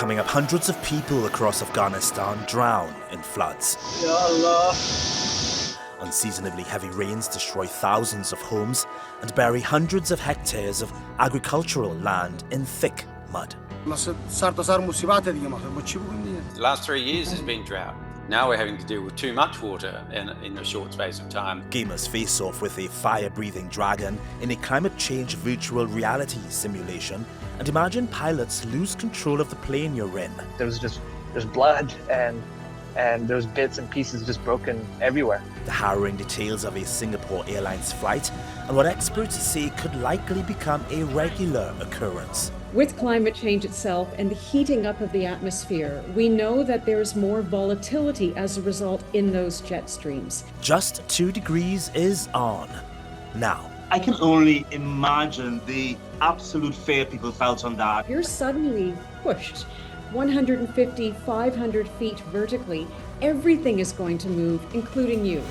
Coming up, hundreds of people across Afghanistan drown in floods. Ya Allah. Unseasonably heavy rains destroy thousands of homes and bury hundreds of hectares of agricultural land in thick mud. The last 3 years has been drought. Now we're having to deal with too much water in a short space of time. Gamers face off with a fire-breathing dragon in a climate change virtual reality simulation, and imagine pilots lose control of the plane you're in. There's blood and there's bits and pieces just broken everywhere. The harrowing details of a Singapore Airlines flight and what experts say could likely become a regular occurrence. With climate change itself and the heating up of the atmosphere, we know that there is more volatility as a result in those jet streams. Just 2 degrees is on. Now, I can only imagine the absolute fear people felt on that. You're suddenly pushed 150, 500 feet vertically. Everything is going to move, including you.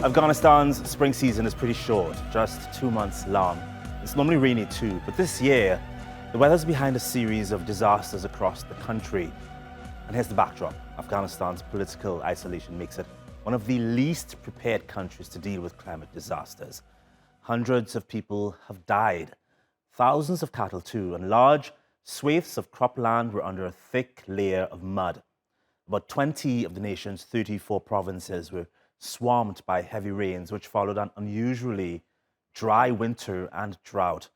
Afghanistan's spring season is pretty short, just 2 months long. It's normally rainy too, but this year, the weather's behind a series of disasters across the country. And here's the backdrop. Afghanistan's political isolation makes it one of the least prepared countries to deal with climate disasters. Hundreds of people have died, thousands of cattle too, and large swathes of cropland were under a thick layer of mud. About 20 of the nation's 34 provinces were swamped by heavy rains, which followed an unusually dry winter and drought.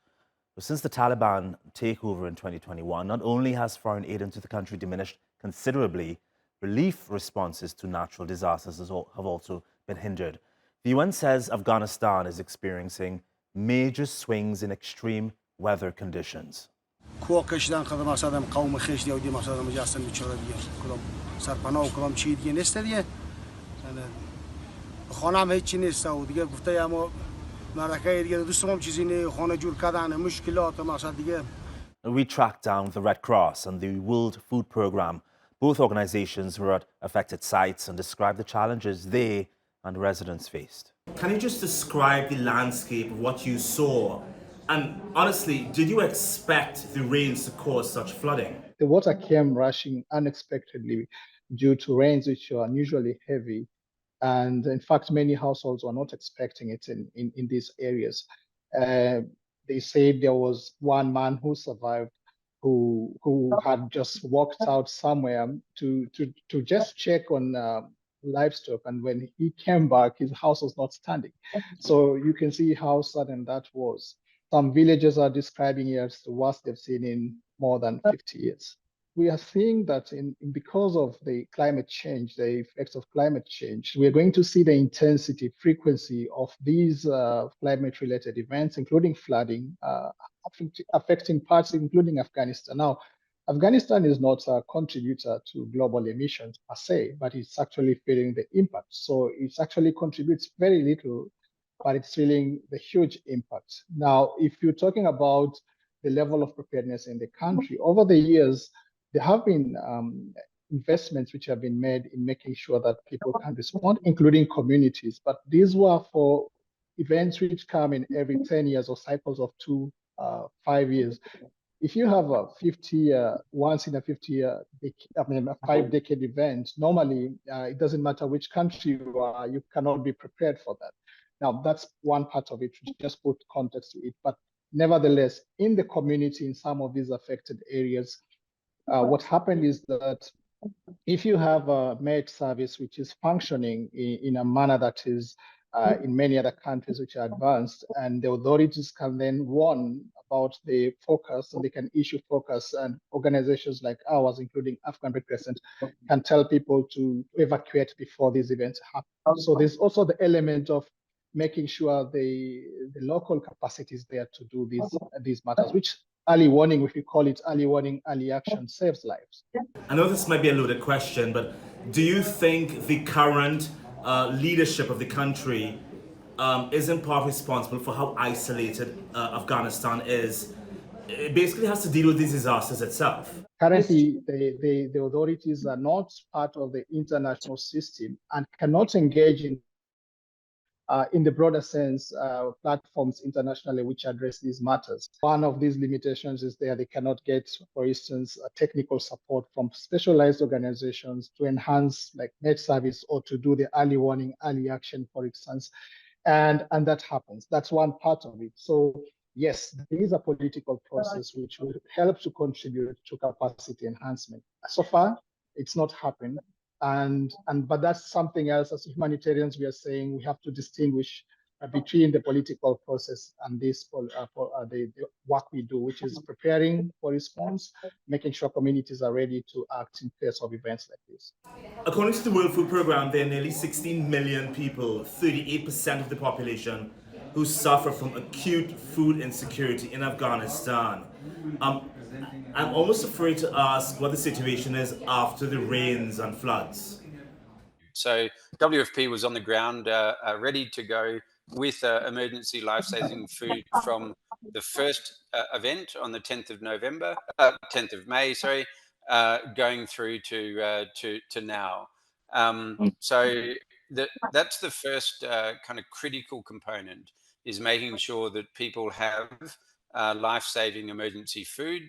But since the Taliban takeover in 2021, not only has foreign aid into the country diminished considerably, relief responses to natural disasters have also been hindered. The UN says Afghanistan is experiencing major swings in extreme weather conditions. We tracked down the Red Cross and the World Food Programme. Both organizations were at affected sites and described the challenges they and residents faced. Can you just describe the landscape of what you saw? And honestly, did you expect the rains to cause such flooding? The water came rushing unexpectedly due to rains which are unusually heavy. And in fact, many households were not expecting it in these areas. They said there was one man who survived who had just walked out somewhere to just check on livestock. And when he came back, his house was not standing. So you can see how sudden that was. Some villagers are describing it as the worst they've seen in more than 50 years. We are seeing that because of the climate change, the effects of climate change, we are going to see the intensity, frequency of these climate-related events, including flooding, affecting parts, including Afghanistan. Now, Afghanistan is not a contributor to global emissions per se, but it's actually feeling the impact. So it actually contributes very little, but it's feeling the huge impact. Now, if you're talking about the level of preparedness in the country, over the years, there have been investments which have been made in making sure that people can respond, including communities. But these were for events which come in every 10 years or cycles of 5 years. If you have a 50-year, once in a 50-year, a 5-decade event, normally it doesn't matter which country you are, you cannot be prepared for that. Now, that's one part of it, which just put context to it. But nevertheless, in the community, in some of these affected areas, what happened is that if you have a maid service which is functioning in a manner that is in many other countries which are advanced, and the authorities can then warn about the focus, and they can issue focus, and organizations like ours, including Afghan Red Crescent, can tell people to evacuate before these events happen. So there's also the element of making sure the local capacity is there to do these matters, which early warning, if you call it early warning, early action, saves lives. I know this might be a loaded question, but do you think the current leadership of the country is in part responsible for how isolated Afghanistan is? It basically has to deal with these disasters itself. Currently, the authorities are not part of the international system and cannot engage in the broader sense, platforms internationally which address these matters. One of these limitations is they cannot get, for instance, technical support from specialized organizations to enhance like med service or to do the early warning, early action, for instance. And that happens. That's one part of it. So yes, there is a political process which will help to contribute to capacity enhancement. So far, it's not happened. But that's something else. As humanitarians, we are saying we have to distinguish between the political process and the work we do, which is preparing for response, making sure communities are ready to act in case of events like this. According to the World Food Programme, there are nearly 16 million people, 38% of the population, who suffer from acute food insecurity in Afghanistan. I'm almost afraid to ask what the situation is after the rains and floods. So WFP was on the ground, ready to go with emergency life-saving food from the first event on the 10th of May, sorry, going through to now. So that's the first kind of critical component, is making sure that people have life-saving emergency food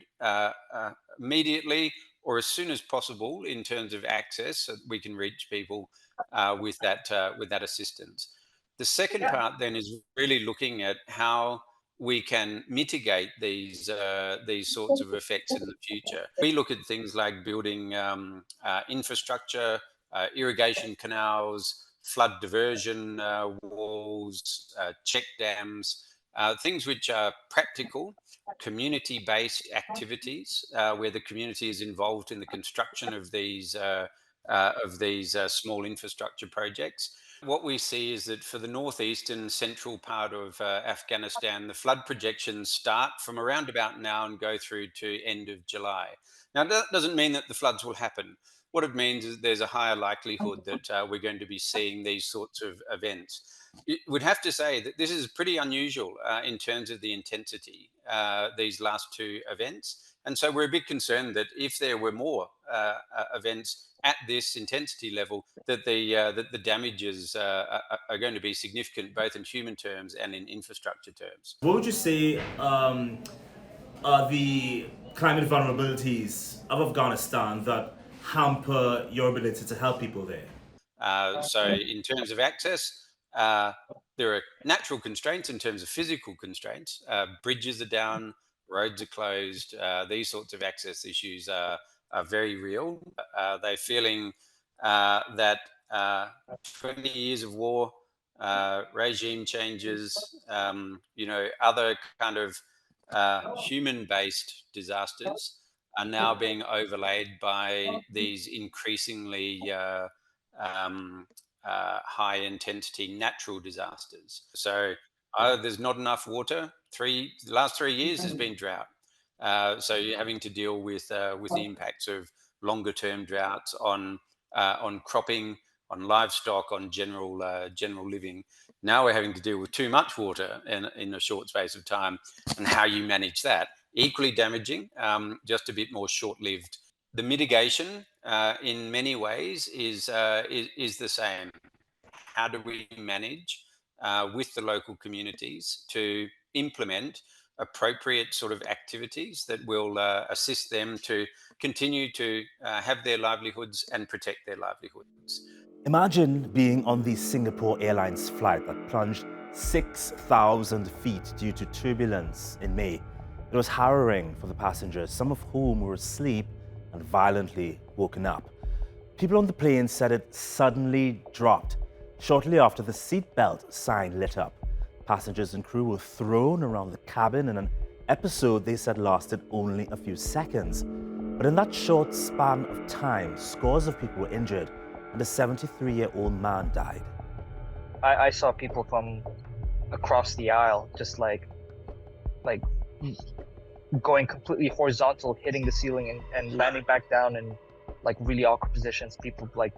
immediately or as soon as possible in terms of access, so that we can reach people with that assistance. The second part then is really looking at how we can mitigate these sorts of effects in the future. We look at things like building infrastructure, irrigation canals, flood diversion walls, check dams, things which are practical, community-based activities where the community is involved in the construction of these small infrastructure projects. What we see is that for the northeast and central part of Afghanistan, the flood projections start from around about now and go through to end of July. Now, that doesn't mean that the floods will happen. What it means is there's a higher likelihood that we're going to be seeing these sorts of events. It would have to say that this is pretty unusual in terms of the intensity, these last two events. And so we're a bit concerned that if there were more events at this intensity level, that the damages are going to be significant, both in human terms and in infrastructure terms. What would you say are the climate vulnerabilities of Afghanistan that hamper your ability to help people there? So in terms of access, there are natural constraints in terms of physical constraints. Bridges are down, roads are closed. These sorts of access issues are very real. They're feeling that 20 years of war, regime changes, other kind of human-based disasters are now being overlaid by these increasingly high intensity natural disasters. So there's not enough water. The last 3 years has been drought. So you're having to deal with the impacts of longer term droughts on cropping, on livestock, on general living. Now we're having to deal with too much water in a short space of time, and how you manage that. Equally damaging, just a bit more short-lived. The mitigation, in many ways, is the same. How do we manage with the local communities to implement appropriate sort of activities that will assist them to continue to have their livelihoods and protect their livelihoods? Imagine being on the Singapore Airlines flight that plunged 6,000 feet due to turbulence in May. It was harrowing for the passengers, some of whom were asleep and violently woken up. People on the plane said it suddenly dropped shortly after the seatbelt sign lit up. Passengers and crew were thrown around the cabin in an episode they said lasted only a few seconds. But in that short span of time, scores of people were injured and a 73-year-old man died. I saw people from across the aisle just like going completely horizontal, hitting the ceiling and landing back down in like really awkward positions. People like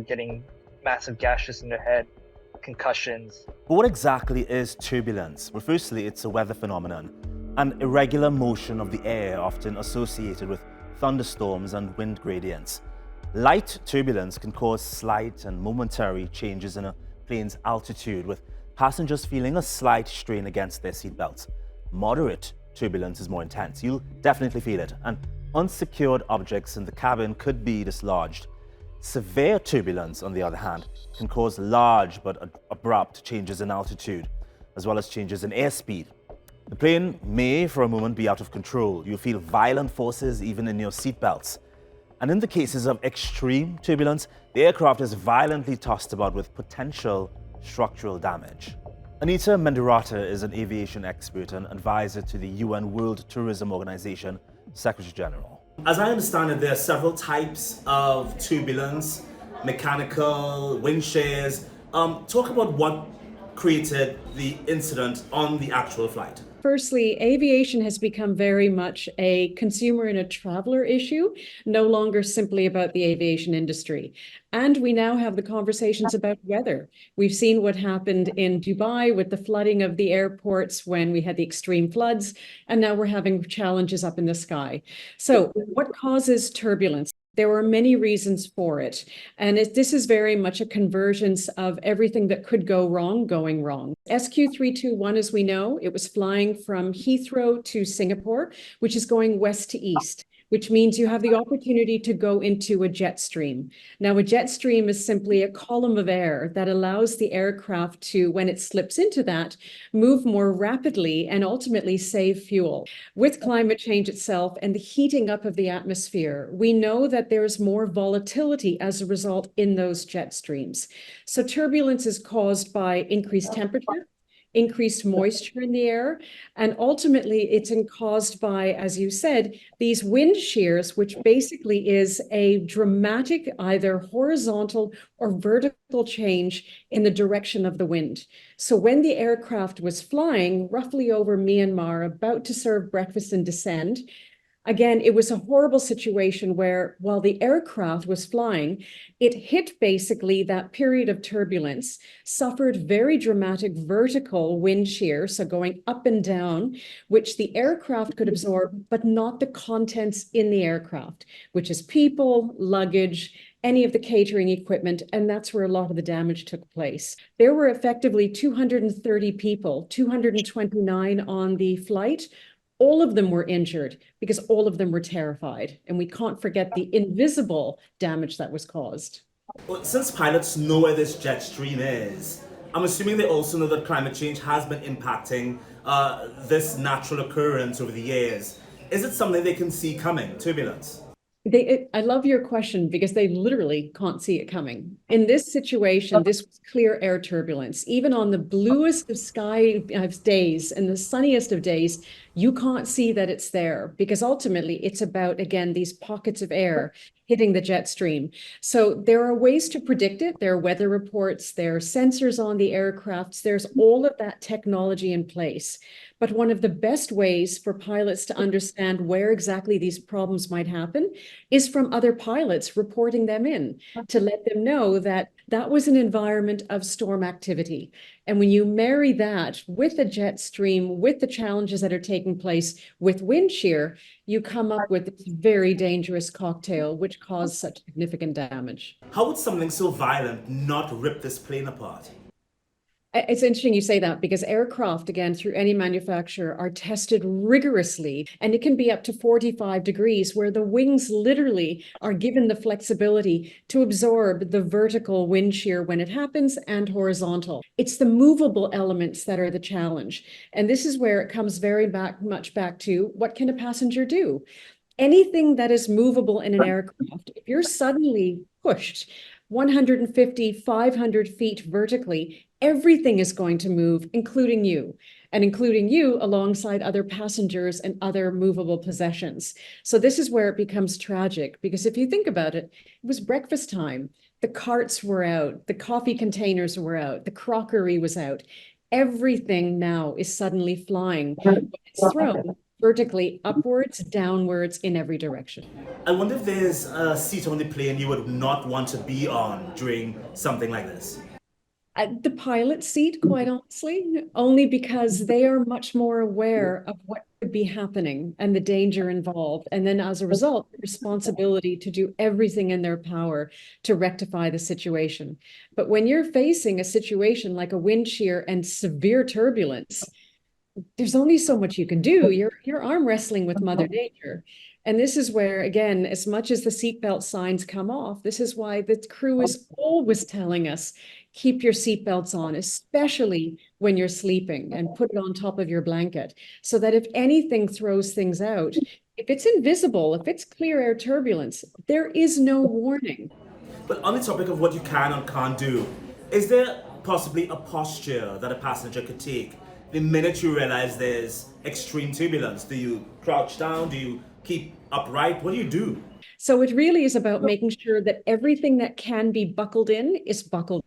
getting massive gashes in their head, concussions. But what exactly is turbulence? Well, firstly, it's a weather phenomenon, an irregular motion of the air often associated with thunderstorms, and wind gradients. Light turbulence can cause slight and momentary changes in a plane's altitude, with passengers feeling a slight strain against their seatbelts. Moderate turbulence is more intense. You'll definitely feel it, and unsecured objects in the cabin could be dislodged. Severe turbulence, on the other hand, can cause large but abrupt changes in altitude, as well as changes in airspeed. The plane may, for a moment, be out of control. You'll feel violent forces even in your seatbelts. And in the cases of extreme turbulence, the aircraft is violently tossed about with potential structural damage. Anita Mendiratta is an aviation expert and advisor to the UN World Tourism Organization Secretary General. As I understand it, there are several types of turbulence, mechanical, wind shears. Talk about what created the incident on the actual flight. Firstly, aviation has become very much a consumer and a traveler issue, no longer simply about the aviation industry. And we now have the conversations about weather. We've seen what happened in Dubai with the flooding of the airports when we had the extreme floods, and now we're having challenges up in the sky. So what causes turbulence? There are many reasons for it. And this is very much a convergence of everything that could go wrong, going wrong. SQ321, as we know, it was flying from Heathrow to Singapore, which is going west to east, which means you have the opportunity to go into a jet stream. Now, a jet stream is simply a column of air that allows the aircraft to, when it slips into that, move more rapidly and ultimately save fuel. With climate change itself and the heating up of the atmosphere, we know that there's more volatility as a result in those jet streams. So turbulence is caused by increased temperature, increased moisture in the air, and ultimately it's caused by, as you said, these wind shears, which basically is a dramatic either horizontal or vertical change in the direction of the wind. So when the aircraft was flying roughly over Myanmar, about to serve breakfast and descend, again, it was a horrible situation where while the aircraft was flying, it hit basically that period of turbulence, suffered very dramatic vertical wind shear, so going up and down, which the aircraft could absorb, but not the contents in the aircraft, which is people, luggage, any of the catering equipment, and that's where a lot of the damage took place. There were effectively 230 people, 229 on the flight. All of them were injured because all of them were terrified. And we can't forget the invisible damage that was caused. Well, since pilots know where this jet stream is, I'm assuming they also know that climate change has been impacting this natural occurrence over the years. Is it something they can see coming, turbulence? I love your question because they literally can't see it coming. In this situation, this was clear air turbulence. Even on the bluest of sky days and the sunniest of days, you can't see that it's there because ultimately it's about, again, these pockets of air hitting the jet stream. So there are ways to predict it. There are weather reports, there are sensors on the aircrafts, there's all of that technology in place. But one of the best ways for pilots to understand where exactly these problems might happen is from other pilots reporting them in to let them know that that was an environment of storm activity. And when you marry that with the jet stream, with the challenges that are taking place with wind shear, you come up with this very dangerous cocktail, which caused such significant damage. How would something so violent not rip this plane apart? It's interesting you say that because aircraft, again, through any manufacturer, are tested rigorously, and it can be up to 45 degrees where the wings literally are given the flexibility to absorb the vertical wind shear when it happens and horizontal. It's the movable elements that are the challenge. And this is where it comes very much back to what can a passenger do? Anything that is movable in an aircraft, if you're suddenly pushed 150, 500 feet vertically, everything is going to move, including you, and including you alongside other passengers and other movable possessions. So this is where it becomes tragic, because if you think about it, it was breakfast time. The carts were out, the coffee containers were out, the crockery was out. Everything now is suddenly flying. It's thrown vertically upwards, downwards, in every direction. I wonder if there's a seat on the plane you would not want to be on during something like this. The pilot seat, quite honestly, only because they are much more aware of what could be happening and the danger involved. And then as a result, the responsibility to do everything in their power to rectify the situation. But when you're facing a situation like a wind shear and severe turbulence, there's only so much you can do. You're arm wrestling with Mother Nature. And this is where, again, as much as the seatbelt signs come off, this is why the crew is always telling us, keep your seatbelts on, especially when you're sleeping, and put it on top of your blanket, so that if anything throws things out, if it's invisible, if it's clear air turbulence, there is no warning. But on the topic of what you can and can't do, is there possibly a posture that a passenger could take the minute you realize there's extreme turbulence? Do you crouch down? Do you keep upright? What do you do? So it really is about making sure that everything that can be buckled in is buckled.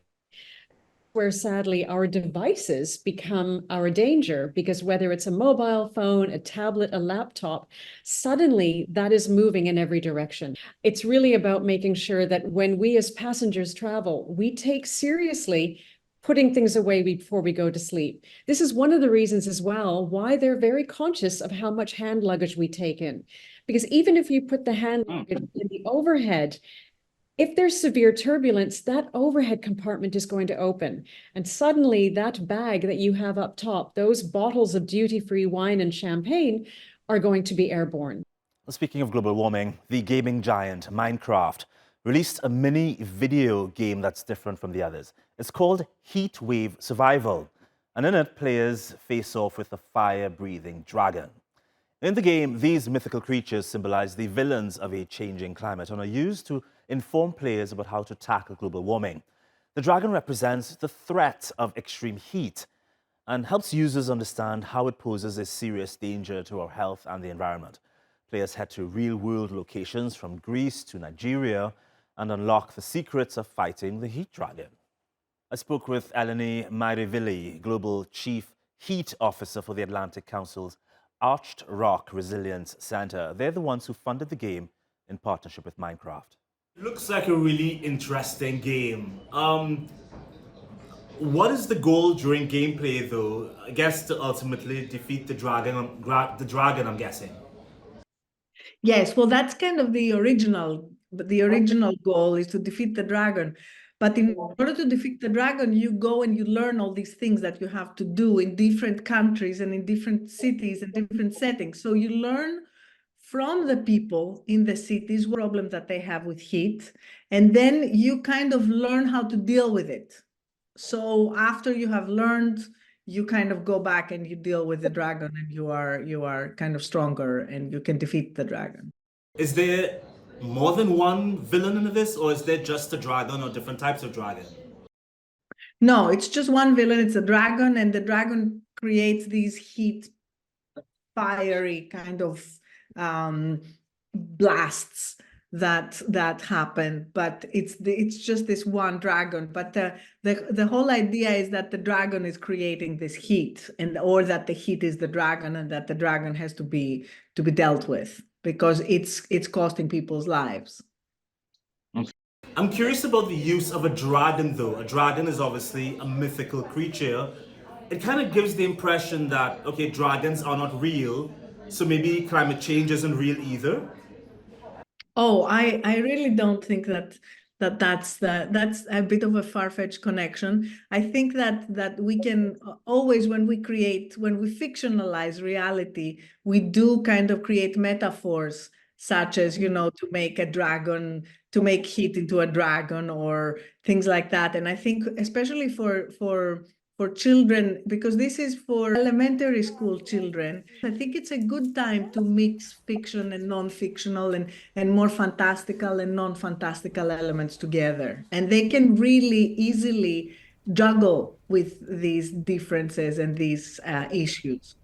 Where sadly our devices become our danger, because whether it's a mobile phone, a tablet, a laptop, suddenly that is moving in every direction. It's really about making sure that when we as passengers travel, we take seriously putting things away before we go to sleep. This is one of the reasons as well why they're very conscious of how much hand luggage we take in. Because even if you put the hand luggage in the overhead, if there's severe turbulence, that overhead compartment is going to open. And suddenly that bag that you have up top, those bottles of duty-free wine and champagne, are going to be airborne. Speaking of global warming, the gaming giant Minecraft released a mini video game that's different from the others. It's called Heat Wave Survival, and in it, players face off with a fire-breathing dragon. In the game, these mythical creatures symbolize the villains of a changing climate and are used to inform players about how to tackle global warming. The dragon represents the threat of extreme heat and helps users understand how it poses a serious danger to our health and the environment. Players head to real-world locations from Greece to Nigeria and unlock the secrets of fighting the heat dragon. I spoke with Eleni Myrivili, Global Chief Heat Officer for the Atlantic Council's Arched Rock Resilience Center. They're the ones who funded the game in partnership with Minecraft. It looks like a really interesting game. What is the goal during gameplay, though? I guess to ultimately defeat the dragon. I'm guessing. Yes, well, that's kind of the original. But the original goal is to defeat the dragon. But in order to defeat the dragon, you go and you learn all these things that you have to do in different countries and in different cities and different settings. So you learn from the people in the cities what problem that they have with heat, and then you kind of learn how to deal with it. So after you have learned, you kind of go back and you deal with the dragon, and you are kind of stronger and you can defeat the dragon. Is there more than one villain in this, or is there just a dragon or different types of dragon? No, it's just one villain. It's a dragon, and the dragon creates these heat, fiery kind of blasts that happen. But it's just this one dragon. But the whole idea is that the dragon is creating this heat, or that the heat is the dragon, and that the dragon has to be dealt with, because it's costing people's lives. I'm curious about the use of a dragon, though. A dragon is obviously a mythical creature. It kind of gives the impression that, okay, dragons are not real, so maybe climate change isn't real either. Oh, I really don't think that's a bit of a far-fetched connection. I think that we can always, when we fictionalize reality, we do kind of create metaphors, such as, to make a dragon, to make heat into a dragon, or things like that. And I think especially for children, because this is for elementary school children, I think it's a good time to mix fiction and non-fictional and more fantastical and non-fantastical elements together. And they can really easily juggle with these differences and these issues.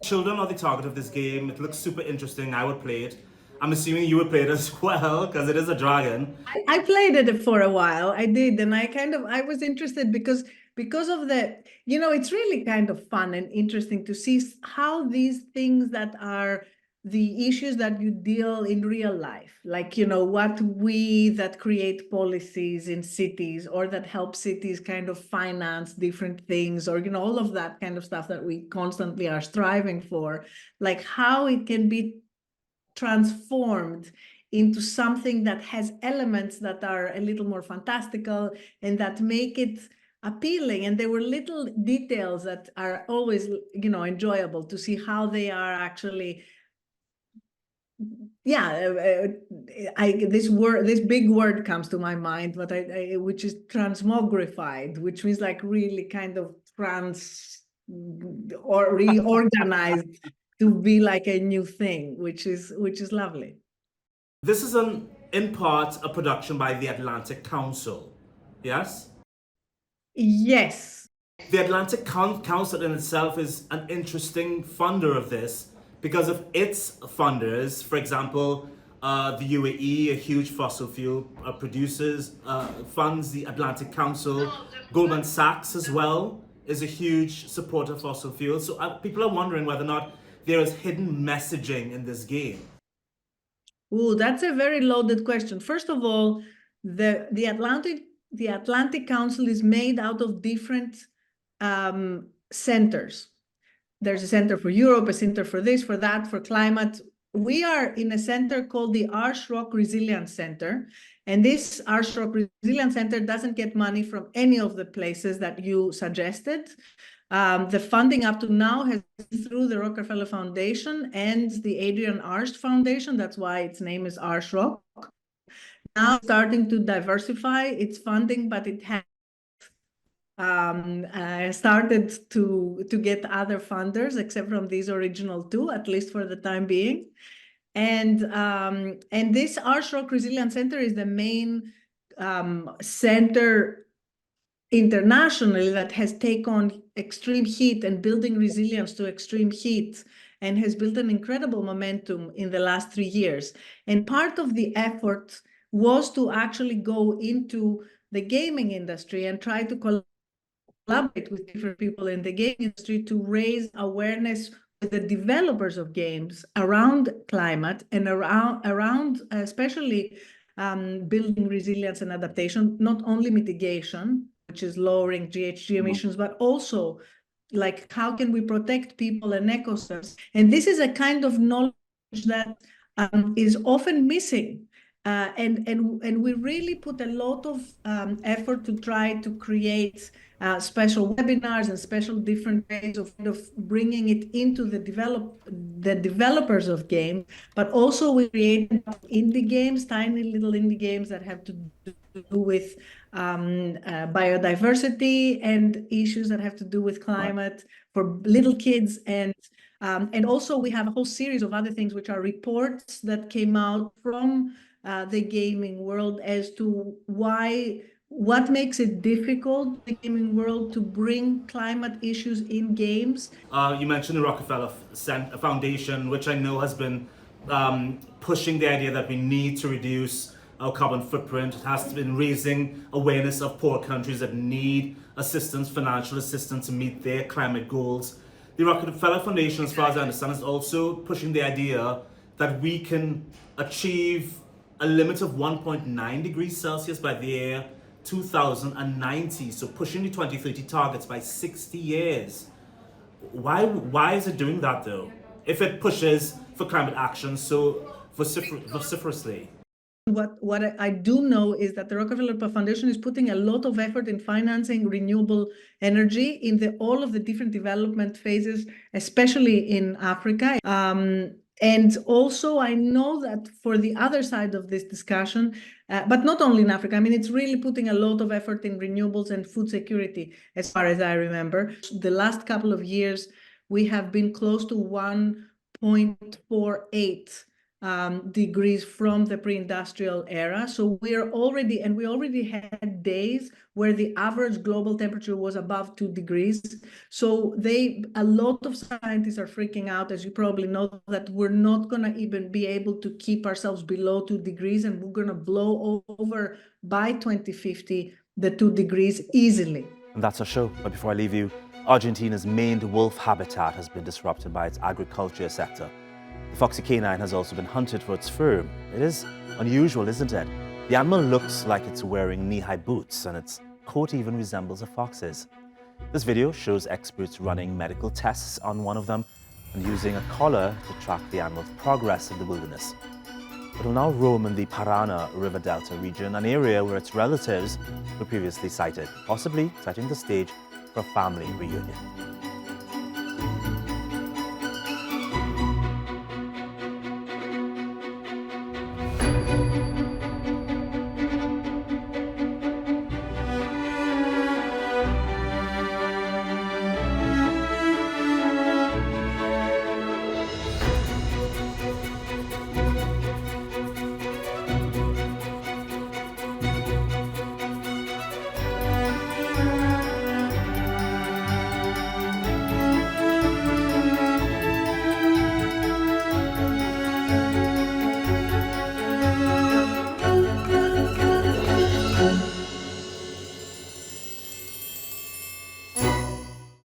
Children are the target of this game. It looks super interesting. I would play it. I'm assuming you would play it as well, because it is a dragon. I played it for a while. I did, and I was interested because of the, it's really kind of fun and interesting to see how these things that are the issues that you deal in real life, like, you know, what we that create policies in cities or that help cities kind of finance different things, or, you know, all of that kind of stuff that we constantly are striving for, like how it can be transformed into something that has elements that are a little more fantastical and that make it appealing. And there were little details that are always, you know, enjoyable to see how they are actually, this big word comes to my mind, but which is transmogrified, which means like really kind of or reorganized to be like a new thing, which is lovely. This is in part a production by the Atlantic Council, yes? Yes. The Atlantic Council in itself is an interesting funder of this because of its funders. For example, the UAE, a huge fossil fuel producers, funds the Atlantic Council. Goldman Sachs as well is a huge supporter of fossil fuels. So people are wondering whether or not there is hidden messaging in this game. Oh, that's a very loaded question. First of all, the Atlantic Council is made out of different centers. There's a center for Europe, a center for this, for that, for climate. We are in a center called the Arch Rock Resilience Center. And this Arch Rock Resilience Center doesn't get money from any of the places that you suggested. The funding up to now has been through the Rockefeller Foundation and the Adrian Arsht Foundation. That's why its name is Arch Rock. Now starting to diversify its funding, but it has started to get other funders except from these original two, at least for the time being. And this Arch Rock Resilience Center is the main center internationally that has taken on extreme heat and building resilience to extreme heat, and has built an incredible momentum in the last 3 years. And part of the effort was to actually go into the gaming industry and try to collaborate with different people in the game industry to raise awareness with the developers of games around climate and around especially building resilience and adaptation, not only mitigation, which is lowering GHG emissions, but also like how can we protect people and ecosystems. And this is a kind of knowledge that is often missing. And we really put a lot of effort to try to create special webinars and special different ways of bringing it into the developers of games, but also we created indie games, tiny little indie games that have to do with biodiversity and issues that have to do with climate for little kids. And also we have a whole series of other things, which are reports that came out from the gaming world as to what makes it difficult, the gaming world, to bring climate issues in games. You mentioned the Rockefeller Foundation, which I know has been pushing the idea that we need to reduce our carbon footprint. It has been raising awareness of poor countries that need assistance, financial assistance to meet their climate goals. The Rockefeller Foundation, as far as I understand, is also pushing the idea that we can achieve a limit of 1.9 degrees Celsius by the year 2090, so pushing the 2030 targets by 60 years. Why is it doing that though, if it pushes for climate action so vociferously? What I do know is that the Rockefeller Foundation is putting a lot of effort in financing renewable energy in all of the different development phases, especially in Africa. And also, I know that for the other side of this discussion, but not only in Africa, I mean, it's really putting a lot of effort in renewables and food security, as far as I remember. The last couple of years, we have been close to 1.48 degrees from the pre-industrial era. So we already had days where the average global temperature was above 2 degrees. So a lot of scientists are freaking out, as you probably know, that we're not going to even be able to keep ourselves below 2 degrees, and we're going to blow over by 2050 the 2 degrees easily. And that's our show. But before I leave you, Argentina's maned wolf habitat has been disrupted by its agriculture sector. The foxy canine has also been hunted for its fur. It is unusual, isn't it? The animal looks like it's wearing knee-high boots, and its coat even resembles a fox's. This video shows experts running medical tests on one of them and using a collar to track the animal's progress in the wilderness. It will now roam in the Parana River Delta region, an area where its relatives were previously sighted, possibly setting the stage for a family reunion.